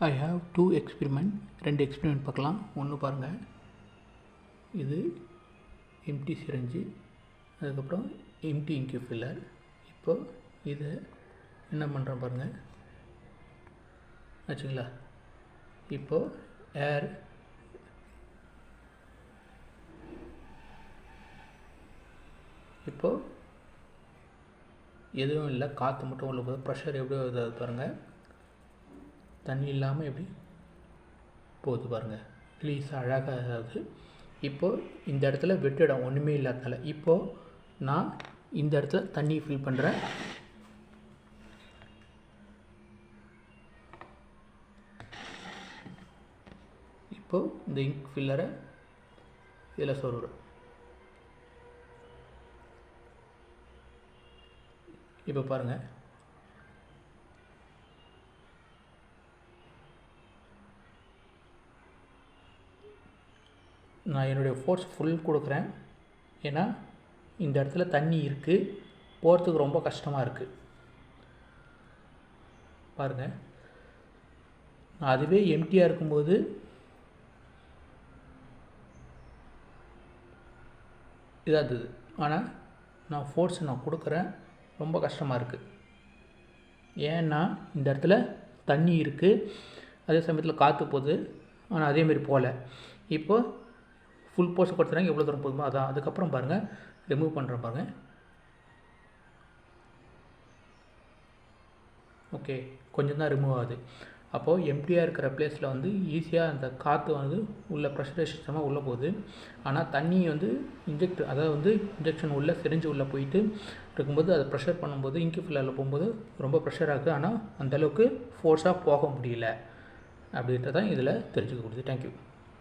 I have two experiment, ரெண்டு experiment பார்க்கலாம். ஒன்று பாருங்கள், இது எம்டி சிரஞ்சு, அதுக்கப்புறம் எம்டி இன்க்யூ ஃபில்லர். இப்போ இதை என்ன பண்ணுறேன் பாருங்கள், ஆச்சுங்களா? இப்போது ஏர் இப்போது எதுவும் இல்லை, காற்று மட்டும் உள்ள போது ப்ரெஷர் எப்படி வருது பாருங்கள், தண்ணி இல்லாமல் எப்படி போகுது பாருங்கள், ரிலீஸ் அழகாக அதாவது. இப்போது இந்த இடத்துல வெற்றிடம் ஒன்றுமே இல்லாதனால இப்போது நான் இந்த இடத்துல தண்ணி ஃபில் பண்ணுறேன். இப்போது இந்த இங்க் ஃபில்லரை இதில் சொருகிறேன். இப்போ பாருங்கள், நான் என்னுடைய ஃபோர்ஸ் ஃபுல் கொடுக்குறேன். ஏன்னா இந்த இடத்துல தண்ணி இருக்குது, போகிறதுக்கு ரொம்ப கஷ்டமாக இருக்குது பாருங்கள். அதுவே எம்டியாக இருக்கும்போது இதாக இருந்தது, ஆனால் நான் ஃபோர்ஸ் நான் கொடுக்குறேன், ரொம்ப கஷ்டமாக இருக்குது. ஏன்னா இந்த இடத்துல தண்ணி இருக்குது, அதே சமயத்தில் காற்று போகுது, ஆனால் அதேமாரி போகல. இப்போது ஃபுல் போர்ஸ் கொடுத்துறாங்க, எவ்வளோ தூரம் போதுமோ அதான். அதுக்கப்புறம் பாருங்கள், ரிமூவ் பண்ணுறேன் பாருங்கள். ஓகே, கொஞ்சம் தான் ரிமூவ் ஆகுது. அப்போது எம்டியாக இருக்கிற பிளேஸில் வந்து ஈஸியாக அந்த காற்று வந்து உள்ள ப்ரெஷரைசேஷனாக உள்ளே போகுது. ஆனால் தண்ணி வந்து இன்ஜெக்ஷன் உள்ளே சிரிஞ்சு உள்ளே போயிட்டு இருக்கும்போது அதை ப்ரெஷர் பண்ணும்போது இன்க்யூ ஃபில்லரில் போகும்போது ரொம்ப ப்ரெஷர் ஆகுது, ஆனால் அந்தளவுக்கு ஃபோர்ஸாக போக முடியல அப்படின்றதான் இதில் தெரிஞ்சுக்க கொடுத்து. தேங்க்யூ.